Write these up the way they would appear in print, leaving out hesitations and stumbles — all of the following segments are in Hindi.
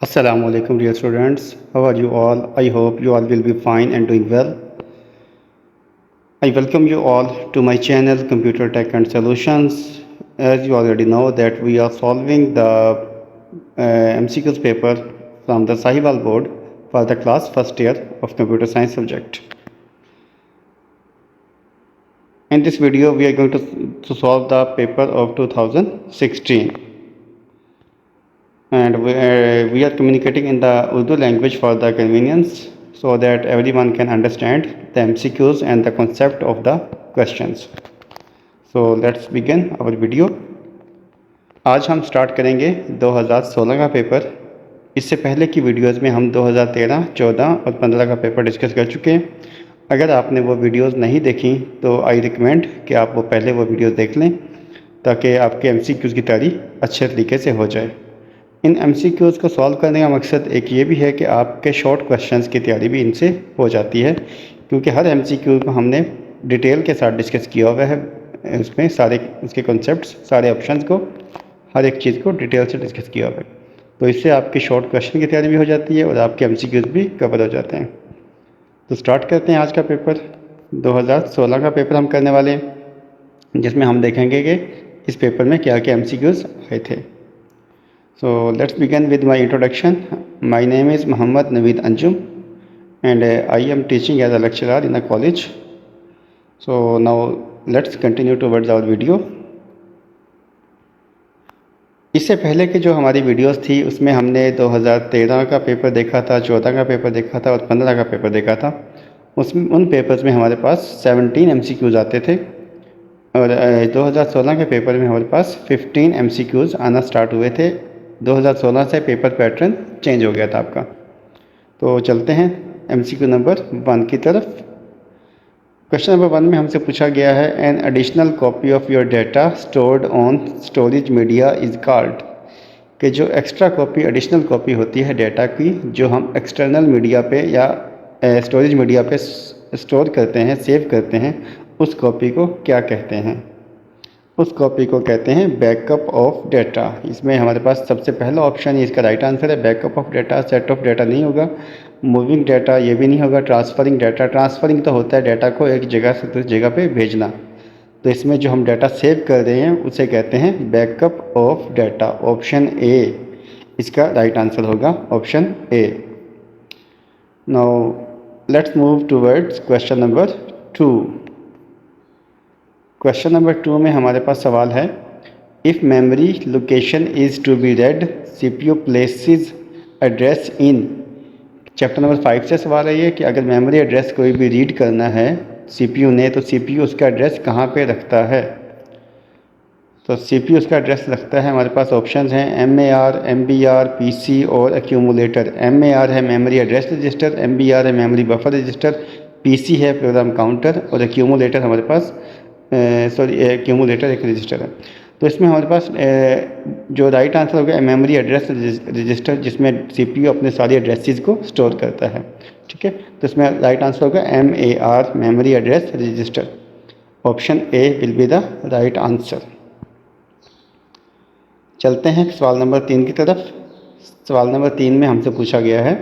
Assalamu alaikum dear students. How are you all? I hope you all will be fine and doing well. I welcome you all to my channel Computer Tech and Solutions. As you already know that we are solving the MCQs paper from the Sahiwal board for the class first year of computer science subject. In this video we are going to solve the paper of 2016. And we are communicating in the Urdu language for the convenience so that everyone can understand the MCQs and the concept of the questions. So let's begin our video. आज हम स्टार्ट करेंगे 2016 का पेपर। इससे पहले की वीडियोस में हम 2013, 14 और 15 का पेपर डिस्कस कर चुके हैं। अगर आपने वो वीडियोस नहीं देखी तो आई रिकमेंड कि आप वो पहले वो वीडियोस देख लें ताकि आपके MCQs की तैयारी अच्छे तरीके से हो जाए। इन MCQs को सॉल्व करने का मकसद एक ये भी है कि आपके शॉर्ट क्वेश्चंस की तैयारी भी इनसे हो जाती है, क्योंकि हर MCQ को हमने डिटेल के साथ डिस्कस किया हुआ है। उसमें सारे उसके कॉन्सेप्ट्स, सारे ऑप्शंस को, हर एक चीज़ को डिटेल से डिस्कस किया हुआ है। तो इससे आपकी शॉर्ट क्वेश्चन की तैयारी भी हो जाती है और आपके MCQs भी कवर हो जाते हैं। तो स्टार्ट करते हैं आज का पेपर। 2016 का पेपर हम करने वाले हैं, जिसमें हम देखेंगे कि इस पेपर में क्या क्या MCQs आए थे। So let's begin with my introduction. My name is Muhammad Naveed Anjum and I am teaching as a lecturer in a college. So now let's continue towards our video. इससे पहले के जो हमारी वीडियोस थी उसमें हमने 2013 का पेपर देखा था, 14 का पेपर देखा था और 15 का पेपर देखा था। उसमें उन पेपर्स में हमारे पास 17 MCQs आते थे और 2016 के पेपर में हमारे पास 15 MCQs आना स्टार्ट हुए थे। 2016 से पेपर पैटर्न चेंज हो गया था आपका। तो चलते हैं MCQ नंबर 1 की तरफ। क्वेश्चन नंबर 1 में हमसे पूछा गया है an additional copy of your data stored on storage media is called, कि जो एक्स्ट्रा कॉपी, एडिशनल कॉपी होती है डाटा की जो हम एक्सटर्नल मीडिया पे या स्टोरेज मीडिया पे स्टोर करते हैं, सेव करते हैं, उस कॉपी को क्या कहते हैं? उस कॉपी को कहते हैं बैकअप ऑफ डाटा। इसमें हमारे पास सबसे पहला ऑप्शन ही इसका राइट आंसर है, backup of data. Set of data नहीं होगा, मूविंग डाटा ये भी नहीं होगा, ट्रांसफरिंग डाटा। ट्रांसफरिंग तो होता है डाटा को एक जगह से दूसरी जगह पे भेजना। तो इसमें जो हम डाटा सेव कर रहे हैं उसे कहते हैं backup of data. Option A इसका राइट आंसर होगा, option A. Now let's move towards question number 2। Question number 2 में हमारे पास सवाल है, if memory location is to be read, CPU places address in. Chapter number 5 से सवाल है ये कि अगर मेमोरी एड्रेस कोई भी रीड करना है CPU ने, तो CPU उसका एड्रेस कहाँ पे रखता है? तो CPU उसका एड्रेस रखता है, हमारे पास ऑप्शंस हैं MAR, MBR, PC और एक्यूमुलेटर। MAR है मेमोरी एड्रेस रजिस्टर, MBR है मेमोरी बफर रजिस्टर, PC है प्रोग्राम काउंटर और एक्यूमुलेटर हमारे पास एक्यूमुलेटर एक रजिस्टर है। तो इसमें हमारे पास जो राइट आंसर होगा मेमोरी एड्रेस रजिस्टर, जिसमें CPU अपने सारी एड्रेसेस को स्टोर करता है। ठीक है, तो इसमें राइट आंसर होगा MAR, memory address register. Option A will be the right answer. चलते हैं सवाल नंबर 3 की तरफ। सवाल नंबर 3 में हमसे पूछा गया है,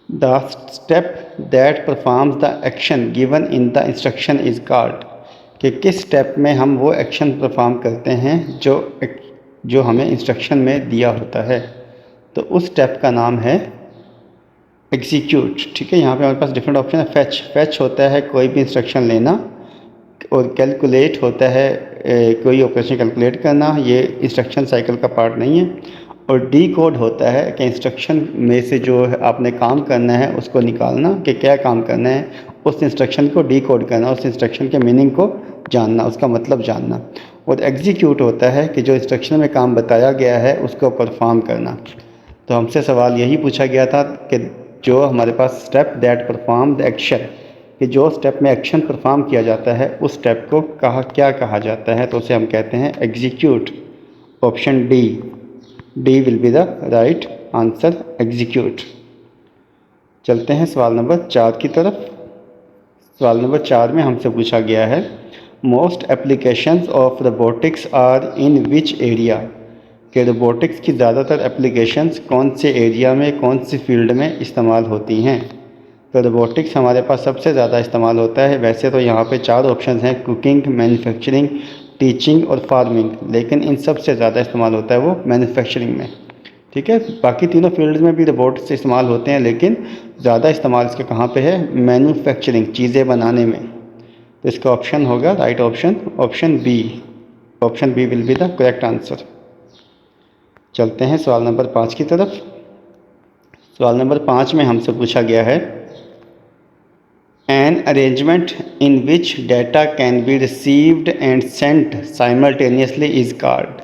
the step that performs the action given in the instruction is called, कि किस स्टेप में हम वो एक्शन परफॉर्म करते हैं जो हमें इंस्ट्रक्शन में दिया होता है। तो उस स्टेप का नाम है एग्जीक्यूट। ठीक है, यहाँ पे हमारे पास डिफरेंट ऑप्शन है। फैच होता है कोई भी इंस्ट्रक्शन लेना, और कैलकुलेट होता है कोई ऑपरेशन कैलकुलेट करना, ये इंस्ट्रक्शन साइकिल का पार्ट नहीं है। और डी कोड होता है कि इंस्ट्रक्शन में से जो आपने काम करना है उसको निकालना, कि क्या काम करना है, उस इंस्ट्रक्शन को डी कोड करना, उस इंस्ट्रक्शन के मीनिंग को जानना, उसका मतलब जानना। और एग्जीक्यूट होता है कि जो इंस्ट्रक्शन में काम बताया गया है उसको परफॉर्म करना। तो हमसे सवाल यही पूछा गया था कि जो हमारे पास step that perform the action, कि जो स्टेप में एक्शन परफॉर्म किया जाता है उस स्टेप को क्या कहा जाता है? तो उसे हम कहते हैं execute. Option D will be the right answer, execute. चलते हैं सवाल नंबर 4 की तरफ। सवाल नंबर 4 में हमसे पूछा गया है, most applications of robotics are in which area. कि रोबोटिक्स की ज़्यादातर एप्लीकेशंस कौन से एरिया में, कौन सी फील्ड में इस्तेमाल होती हैं। तो रोबोटिक्स हमारे पास सबसे ज़्यादा इस्तेमाल होता है। वैसे तो यहाँ पे 4 ऑप्शन हैं, कुकिंग, मैन्युफैक्चरिंग, टीचिंग और फार्मिंग, लेकिन इन सबसे ज़्यादा इस्तेमाल होता है वो मैन्युफैक्चरिंग में। ठीक है, बाकी तीनों फील्ड्स में भी रोबोट्स इस्तेमाल होते हैं, लेकिन ज़्यादा इस्तेमाल इसका कहाँ पे है, मैन्युफैक्चरिंग, चीज़ें बनाने में। तो इसका ऑप्शन होगा right option, option B. Option B will be the correct answer. चलते हैं सवाल नंबर 5 की तरफ। सवाल नंबर 5 में हमसे पूछा गया है, an arrangement in which data can be received and sent simultaneously is called.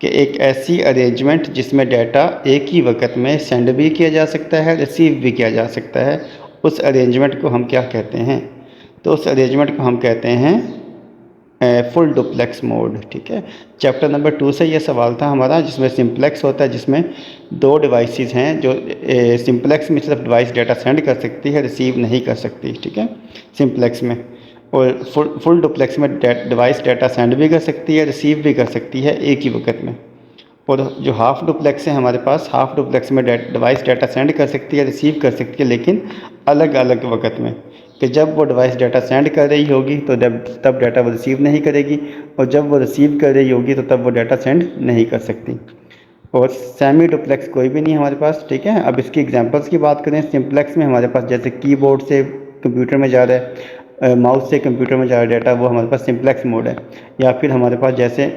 कि एक ऐसी अरेंजमेंट जिसमें डाटा एक ही वक्त में सेंड भी किया जा सकता है, रिसीव भी किया जा सकता है, उस अरेंजमेंट को हम क्या कहते हैं। तो उस अरेंजमेंट को हम कहते हैं फुल डुप्लेक्स मोड। ठीक है, चैप्टर नंबर 2 से ये सवाल था हमारा, जिसमें सिंप्लेक्स होता है, जिसमें 2 डिवाइसेस हैं जो सिंप्लेक्स में सिर्फ डिवाइस डाटा सेंड कर सकती है, रिसीव नहीं कर सकती। ठीक है, सिंप्लेक्स में। और फुल डुप्लेक्स में डिवाइस डाटा सेंड भी कर सकती है, रिसीव भी कर सकती है एक ही वक्त में। और जो हाफ डुप्लेक्स है हमारे पास, हाफ डुप्लेक्स में डिवाइस डाटा सेंड कर सकती है, रिसीव कर सकती है, लेकिन अलग अलग वक्त में। कि जब वो डिवाइस डाटा सेंड कर रही होगी तो तब डाटा वो रिसीव नहीं करेगी, और जब वो रिसीव कर रही होगी तो तब वो डाटा सेंड नहीं कर सकती। और सेमी डुप्लेक्स कोई भी नहीं हमारे पास। ठीक है, अब इसकी एग्जांपल्स की बात करें, सिंप्लेक्स में हमारे पास जैसे कीबोर्ड से कंप्यूटर में जा रहा है, माउस से कंप्यूटर में जा रहा है डाटा, वो हमारे पास सिंप्लेक्स मोड है। या फिर हमारे पास जैसे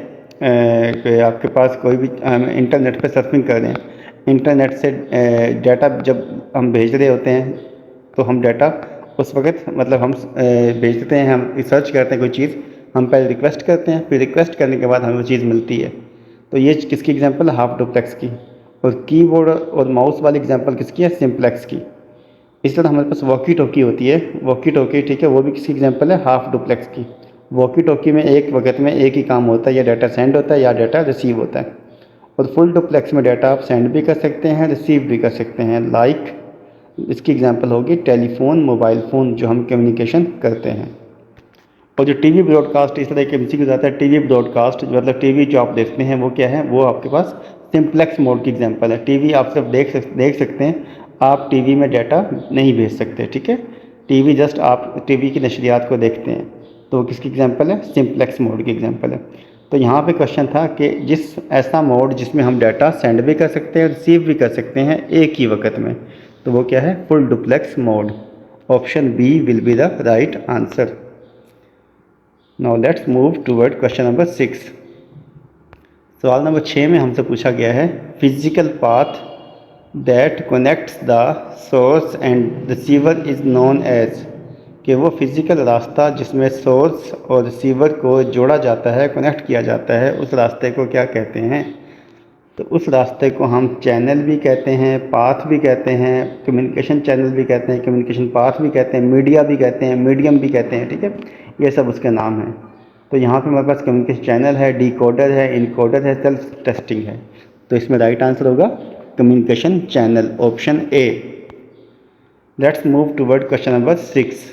कि आपके पास कोई भी इंटरनेट पे सर्फिंग कर रहे हैं, इंटरनेट से डाटा जब हम भेज रहे होते हैं तो हम डाटा उस वक्त मतलब हम भेजते हैं, हम रिसर्च करते हैं कोई चीज़, हम पहले रिक्वेस्ट करते हैं, फिर रिक्वेस्ट करने के बाद हमें वो चीज़ मिलती है। तो ये किसकी एग्जांपल है, हाफ डुप्लेक्स की। और कीबोर्ड और माउस वाली एग्जांपल किसकी है, सिंप्लेक्स की। इस तरह हमारे पास वॉकी टॉकी होती है, वॉकी टॉकी, ठीक है, वो भी किसकी एग्जांपल है, हाफ डुप्लेक्स की। वॉकी टॉकी में एक वक्त में एक ही काम होता है, या डाटा सेंड होता है या डाटा रिसीव होता है। और फुल डुप्लेक्स में डाटा आप सेंड भी कर सकते हैं, रिसीव भी कर सकते हैं। लाइक इसकी एग्जांपल होगी टेलीफोन, मोबाइल फ़ोन, जो हम कम्युनिकेशन करते हैं। और जो टीवी ब्रॉडकास्ट, इस तरह के एमसीक्यू आता है, टीवी ब्रॉडकास्ट मतलब टीवी जो आप देखते हैं वो क्या है, वो आपके पास सिंप्लेक्स मोड की एग्जांपल है। टीवी आप सिर्फ देख सकते हैं, आप टीवी में डाटा नहीं भेज सकते। ठीक है, टीवी जस्ट आप टीवी की नशरियात को देखते हैं, तो किसकी एग्जांपल है, सिंप्लेक्स मोड की एग्जांपल है। तो यहाँ पे क्वेश्चन था कि जिस ऐसा मोड जिसमें हम डाटा सेंड भी कर सकते हैं, रिसीव भी कर सकते हैं एक ही वक्त में, तो वो क्या है, full duplex mode. Option B will be the right answer. Now let's move toward question number 6। सवाल नंबर 6 में हमसे पूछा गया है, physical path that connects the source and receiver is known as. कि वो फिज़िकल रास्ता जिसमें सोर्स और रिसीवर को जोड़ा जाता है, कनेक्ट किया जाता है, उस रास्ते को क्या कहते हैं। तो उस रास्ते को हम चैनल भी कहते हैं, पाथ भी कहते हैं, कम्युनिकेशन चैनल भी कहते हैं, कम्युनिकेशन पाथ भी कहते हैं, मीडिया भी कहते हैं, मीडियम भी कहते हैं। ठीक है, ये सब उसके नाम हैं। तो यहाँ पे हमारे पास कम्युनिकेशन चैनल है, डिकोडर है, इनकोडर है, सेल्फ टेस्टिंग है। तो इसमें राइट आंसर होगा communication channel, option A. Let's move toward question number 6।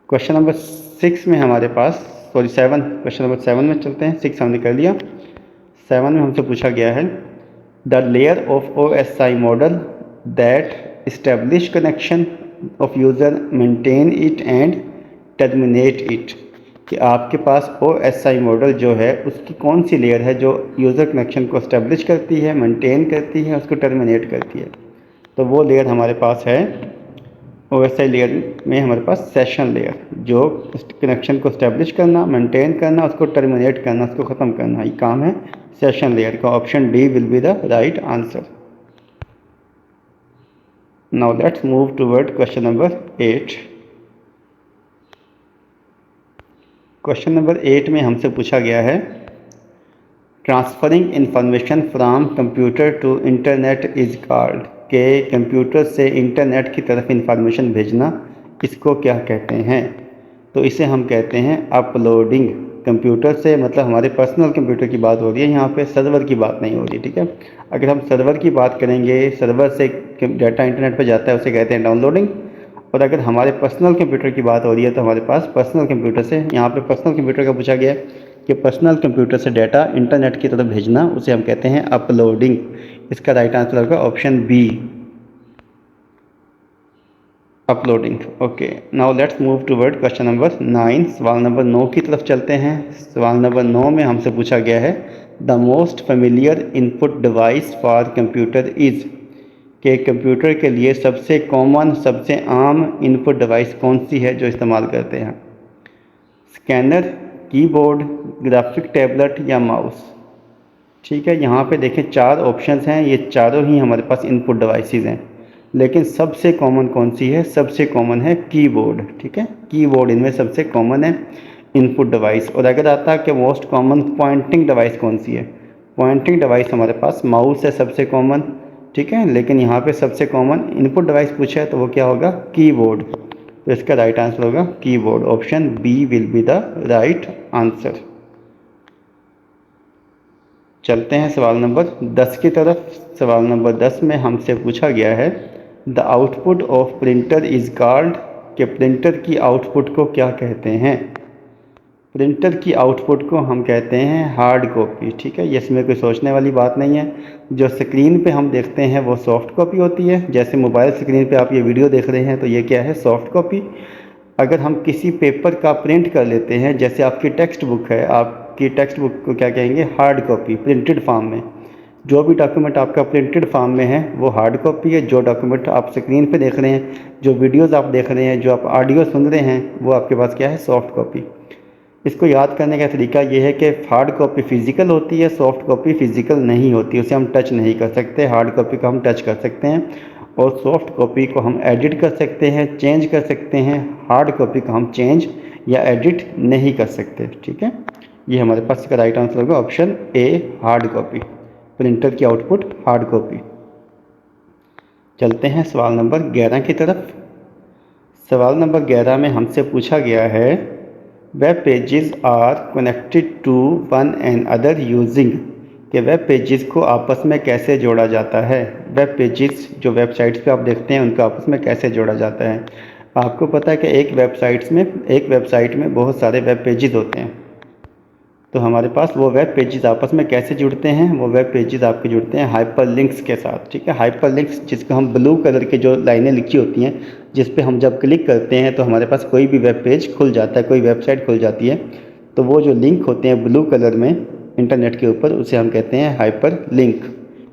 Question number 6 में हमारे पास 7, क्वेश्चन नंबर 7 में चलते हैं, 6 हमने कर लिया। 7 में हमसे पूछा गया है, the layer of OSI model that establish connection of user maintain it and terminate it. कि आपके पास OSI मॉडल जो है उसकी कौन सी लेयर है जो यूज़र कनेक्शन को इस्टेब्लिश करती है, मेंटेन करती है, उसको टर्मिनेट करती है। तो वो लेयर हमारे पास है OSI लेयर में हमारे पास सेशन लेयर, जो कनेक्शन को इस्टेब्लिश करना, मेंटेन करना, उसको टर्मिनेट करना, उसको ख़त्म करना, ये काम है सेशन लेयर का। Option D will be the right answer. Now let's move toward question number 8। Question number 8 में हमसे पूछा गया है, transferring information from computer to internet is called. के कंप्यूटर से इंटरनेट की तरफ इंफॉर्मेशन भेजना, इसको क्या कहते हैं। तो इसे हम कहते हैं अपलोडिंग। कंप्यूटर से मतलब हमारे पर्सनल कंप्यूटर की बात हो रही है, यहाँ पे सर्वर की बात नहीं हो रही। ठीक है, अगर हम सर्वर की बात करेंगे, सर्वर से डाटा इंटरनेट पर जाता है, उसे कहते हैं डाउनलोडिंग। और अगर हमारे पर्सनल कंप्यूटर की बात हो रही है तो हमारे पास पर्सनल कंप्यूटर से, यहाँ पे पर्सनल कंप्यूटर का पूछा गया है, कि पर्सनल कंप्यूटर से डाटा इंटरनेट की तरफ भेजना, उसे हम कहते हैं अपलोडिंग। इसका राइट आंसर होगा option B, uploading. Okay, now let's move toward question number 9। सवाल नंबर 9 की तरफ चलते हैं। सवाल नंबर 9 में हमसे पूछा गया है the most familiar input device for computer is, कि कंप्यूटर के लिए सबसे कॉमन, सबसे आम इनपुट डिवाइस कौन सी है जो इस्तेमाल करते हैं? स्कैनर, कीबोर्ड, ग्राफिक टैबलेट या माउस। ठीक है, यहाँ पे देखें 4 ऑप्शंस हैं, ये चारों ही हमारे पास इनपुट डिवाइसेस हैं, लेकिन सबसे कॉमन कौन सी है? सबसे कॉमन है कीबोर्ड। ठीक है, कीबोर्ड इनमें सबसे कॉमन है इनपुट डिवाइस। और अगर आता है कि मोस्ट कॉमन पॉइंटिंग डिवाइस कौन सी है? पॉइंटिंग डिवाइस हमारे पास माउस है सबसे कॉमन। ठीक है, लेकिन यहाँ पे सबसे कॉमन इनपुट डिवाइस पूछा है तो वो क्या होगा? कीबोर्ड। तो इसका राइट आंसर होगा keyboard. Option B will be the right answer. चलते हैं सवाल नंबर 10 की तरफ। सवाल नंबर 10 में हमसे पूछा गया है the output of printer is called, कि प्रिंटर की आउटपुट को क्या कहते हैं? प्रिंटर की आउटपुट को हम कहते हैं हार्ड कॉपी। ठीक है, इसमें कोई सोचने वाली बात नहीं है। जो स्क्रीन पे हम देखते हैं वो सॉफ्ट कॉपी होती है। जैसे मोबाइल स्क्रीन पे आप ये वीडियो देख रहे हैं तो ये क्या है? Soft copy. अगर हम किसी पेपर का प्रिंट कर लेते हैं, जैसे आपकी टेक्स्ट बुक है, आपकी टेक्स्ट बुक को क्या कहेंगे? हार्ड कॉपी, प्रिंटेड फॉर्म में। जो भी डॉक्यूमेंट आपका प्रिंटेड फॉर्म में है वो हार्ड कॉपी है। जो डॉक्यूमेंट आप स्क्रीन पे देख रहे हैं, जो वीडियोस आप देख रहे हैं, जो आप ऑडियो सुन रहे हैं, वो आपके पास क्या है? Soft copy. इसको याद करने का तरीका ये है कि हार्ड कॉपी फिजिकल होती है, सॉफ्ट कॉपी फिजिकल नहीं होती, उसे हम टच नहीं कर सकते। हार्ड कॉपी को हम टच कर सकते हैं और सॉफ्ट कॉपी को हम एडिट कर सकते हैं, चेंज कर सकते हैं। हार्ड कॉपी को हम चेंज या एडिट नहीं कर सकते। ठीक है, ये हमारे पास इसका राइट आंसर होगा ऑप्शन ए, हार्ड कॉपी। प्रिंटर की आउटपुट हार्ड कॉपी। चलते हैं सवाल नंबर 11 की तरफ। सवाल नंबर 11 में हमसे पूछा गया है web pages are connected to one and other using, कि वेब पेजेस को आपस में कैसे जोड़ा जाता है? वेब पेजेस जो वेबसाइट्स पे आप देखते हैं उनको आपस में कैसे जोड़ा जाता है? आपको पता है कि एक वेबसाइट में बहुत सारे वेब पेजेस होते हैं, तो हमारे पास वो वेब पेजेस आपस में कैसे जुड़ते हैं? वो वेब पेजेस आपके जुड़ते हैं हाइपर लिंक्स के साथ। ठीक है, हाइपर लिंक्स जिसको हम ब्लू कलर के जो लाइनें लिखी होती हैं, जिस पे हम जब क्लिक करते हैं तो हमारे पास कोई भी वेब पेज खुल जाता है, कोई वेबसाइट खुल जाती है, तो वो जो लिंक होते हैं ब्लू कलर में इंटरनेट के ऊपर, उसे हम कहते हैं हाइपर लिंक।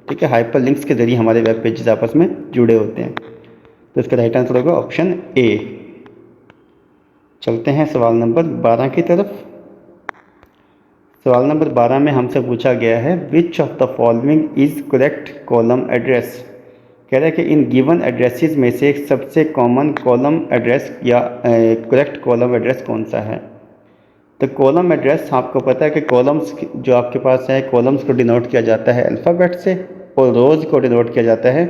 ठीक है, हाइपर लिंक्स के ज़रिए हमारे वेब पेजेस आपस में जुड़े होते हैं। तो इसका राइट आंसर होगा ऑप्शन ए। चलते हैं सवाल नंबर 12 की तरफ। सवाल नंबर 12 में हमसे पूछा गया है which of the following is correct column address. कह रहा है कि इन गिवन एड्रेसेस में से सबसे कॉमन कॉलम एड्रेस या करेक्ट कॉलम एड्रेस कौन सा है? तो कॉलम एड्रेस आपको पता है कि कॉलम्स जो आपके पास है, कॉलम्स को डिनोट किया जाता है अल्फ़ाबेट से और रोज़ को डिनोट किया जाता है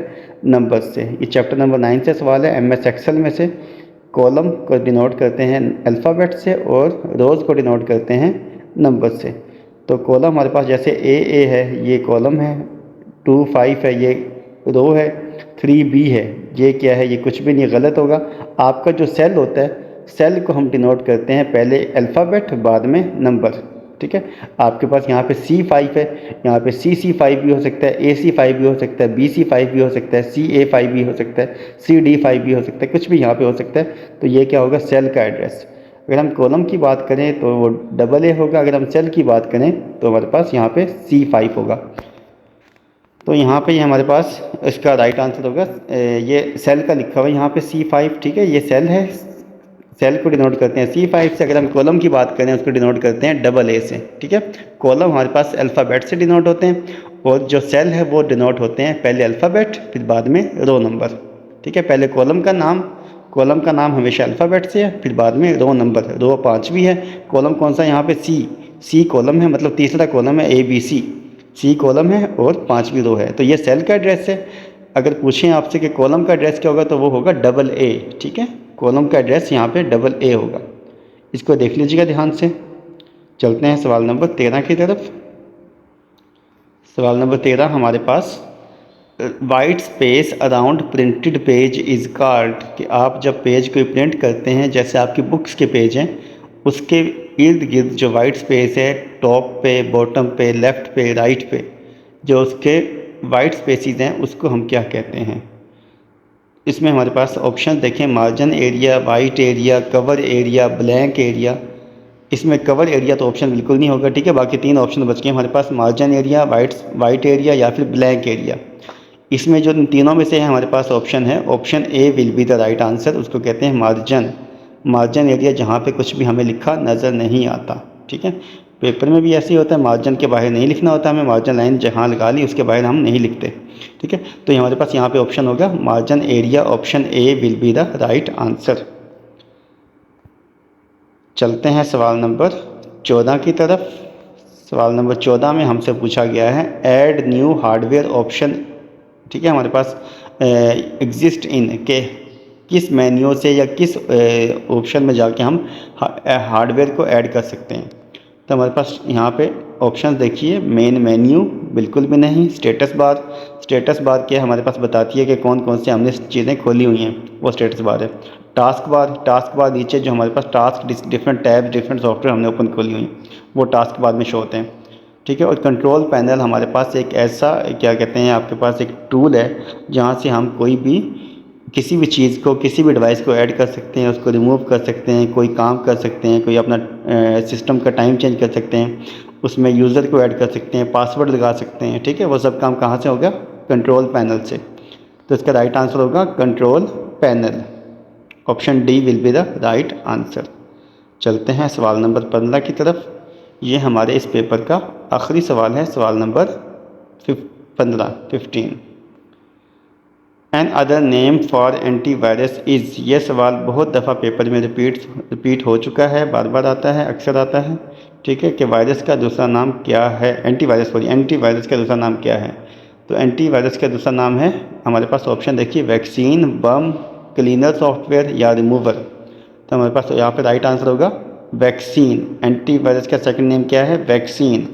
नंबर से। ये चैप्टर नंबर 9 से सवाल है MS एक्सेल में से। कॉलम को डिनोट करते हैं अल्फ़ाबेट से और रोज़ को डिनोट करते हैं नंबर से। तो कॉलम हमारे पास जैसे A है, ये कॉलम है, 2 5 है, ये रो है, 3B है, ये क्या है? ये कुछ भी नहीं, गलत होगा। आपका जो सेल होता है, सेल को हम डिनोट करते हैं पहले अल्फ़ाबेट बाद में नंबर। ठीक है, आपके पास यहाँ पे C5 है, यहाँ पे CC5 भी हो सकता है, AC5 भी हो सकता है, BC5 भी हो सकता है, CA5 भी हो सकता है, CD5 भी हो सकता है, कुछ भी यहाँ पे हो सकता है। तो ये क्या होगा? सेल का एड्रेस। अगर हम कॉलम की बात करें तो वो AA होगा, अगर हम सेल की बात करें तो हमारे पास यहाँ पे C5 होगा। तो यहाँ पे हमारे पास इसका राइट आंसर होगा, ये सेल का लिखा हुआ है यहाँ पे C5। ठीक है, ये सेल है, सेल को डिनोट करते हैं C5 से। अगर हम कॉलम की बात करें उसको डिनोट करते हैं AA से। ठीक है, कॉलम हमारे पास अल्फ़ाबेट से डिनोट होते हैं और जो सेल है वो डिनोट होते हैं पहले अल्फ़ाबेट फिर बाद में रो नंबर। ठीक है, पहले कॉलम का नाम हमेशा अल्फ़ाबेट से है, फिर बाद में रो नंबर। रो 5 है, कॉलम कौन सा? यहाँ पे सी कॉलम है, मतलब तीसरा कॉलम है ABC। C कॉलम है और 5वीं रो है, तो ये सेल का एड्रेस है। अगर पूछें आपसे कि कॉलम का एड्रेस क्या होगा तो वो होगा AA। ठीक है, कॉलम का एड्रेस यहाँ पे AA होगा। इसको देख लीजिएगा ध्यान से। चलते हैं सवाल नंबर 13 की तरफ। सवाल नंबर 13 हमारे पास white space around printed page is called, कि आप जब पेज को प्रिंट करते हैं, जैसे आपकी बुक्स के पेज हैं उसके इर्द गिर्द जो वाइट स्पेस है, टॉप पे, बॉटम पे, लेफ़्ट पे, राइट पे, जो उसके वाइट स्पेसिस हैं उसको हम क्या कहते हैं। इसमें हमारे पास ऑप्शन देखें, margin area, white area, cover area, blank area. इसमें कवर एरिया तो ऑप्शन बिल्कुल नहीं होगा, ठीक है। बाकी 3 ऑप्शन बच गए हमारे पास, मार्जिन एरिया, वाइट एरिया या फिर ब्लैंक एरिया। इसमें जो इन तीनों में से है हमारे पास ऑप्शन है, option A will be the right answer. उसको कहते हैं मार्जिन एरिया, जहाँ पे कुछ भी हमें लिखा नज़र नहीं आता, ठीक है। पेपर में भी ऐसे ही होता है, मार्जिन के बाहर नहीं लिखना होता हमें, मार्जिन लाइन जहाँ लगा ली उसके बाहर हम नहीं लिखते, ठीक है। तो हमारे पास यहाँ पे ऑप्शन होगा margin area, option A will be the right answer. चलते हैं सवाल नंबर 14 की तरफ। सवाल नंबर 14 में हमसे पूछा गया है ऐड न्यू हार्डवेयर ऑप्शन, ठीक है। हमारे पास एग्जिस्ट इन के किस मेन्यू से या किस ऑप्शन में जाके हम हार्डवेयर को ऐड कर सकते हैं। तो हमारे पास यहाँ पे ऑप्शन देखिए, मेन मेन्यू बिल्कुल भी नहीं, स्टेटस बार क्या हमारे पास बताती है कि कौन कौन से हमने चीज़ें खोली हुई हैं, वो स्टेटस बार है। टास्क बार नीचे जो हमारे पास task, different tab, different software हमने ओपन खोली हुई, वो टास्क बार में शो होते हैं, ठीक है। और कंट्रोल पैनल हमारे पास एक ऐसा क्या कहते हैं, आपके पास एक टूल है जहाँ से हम कोई भी किसी भी चीज़ को, किसी भी डिवाइस को ऐड कर सकते हैं, उसको रिमूव कर सकते हैं, कोई काम कर सकते हैं, कोई अपना सिस्टम का टाइम चेंज कर सकते हैं, उसमें यूज़र को ऐड कर सकते हैं, पासवर्ड लगा सकते हैं, ठीक है। वो सब काम कहाँ से होगा, कंट्रोल पैनल से। तो इसका राइट आंसर होगा control panel, option D will be the right answer. चलते हैं सवाल नंबर 15 की तरफ। ये हमारे इस पेपर का आखिरी सवाल है, सवाल नंबर 15। Another name for antivirus is, ये सवाल बहुत दफ़ा पेपर में रिपीट हो चुका है, बार बार आता है, अक्सर आता है, ठीक है। कि वायरस का दूसरा नाम क्या है, एंटीवायरस का दूसरा नाम क्या है। तो एंटीवायरस का दूसरा नाम है हमारे पास ऑप्शन देखिए, वैक्सीन, बम, क्लीनर सॉफ्टवेयर या रिमूवर। तो हमारे पास यहाँ पे राइट आंसर होगा वैक्सीन। एंटीवायरस का सेकंड नेम क्या है, वैक्सीन।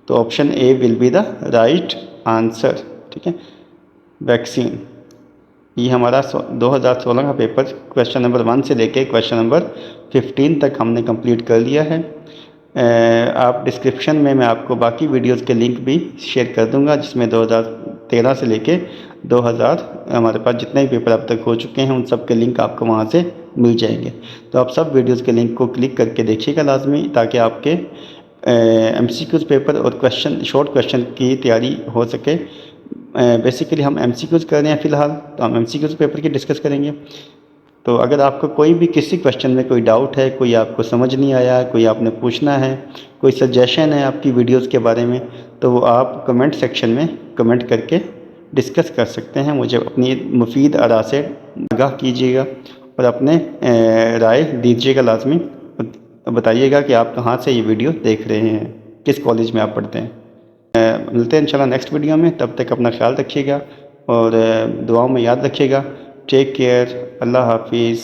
तो option A will be the right answer, ठीक है, वैक्सीन। ये हमारा 2016 का पेपर क्वेश्चन नंबर 1 से लेके क्वेश्चन नंबर 15 तक हमने कंप्लीट कर लिया है। आप डिस्क्रिप्शन में मैं आपको बाकी वीडियोस के लिंक भी शेयर कर दूंगा, जिसमें 2013 से लेके 2000 हमारे पास जितने भी पेपर अब तक हो चुके हैं उन सब के लिंक आपको वहाँ से मिल जाएंगे। तो आप सब वीडियोस के लिंक को क्लिक करके देखिएगा लाजमी, ताकि आपके MCQs पेपर और शॉर्ट क्वेश्चन की तैयारी हो सके। बेसिकली हम MCQs कर रहे हैं फ़िलहाल, तो हम MCQs पेपर की डिस्कस करेंगे। तो अगर आपको कोई भी किसी क्वेश्चन में कोई डाउट है, कोई आपको समझ नहीं आया, कोई आपने पूछना है, कोई सजेशन है आपकी वीडियोस के बारे में, तो वो आप कमेंट सेक्शन में कमेंट करके डिस्कस कर सकते हैं। मुझे अपनी मुफीद आरा से आगाह कीजिएगा और अपने राय दीजिएगा लाजमी। बताइएगा कि आप कहाँ से ये वीडियो देख रहे हैं, किस कॉलेज में आप पढ़ते हैं। मिलते हैं इंशाल्लाह नेक्स्ट वीडियो में। तब तक अपना ख्याल रखिएगा और दुआओं में याद रखिएगा। टेक केयर, अल्लाह हाफिज़।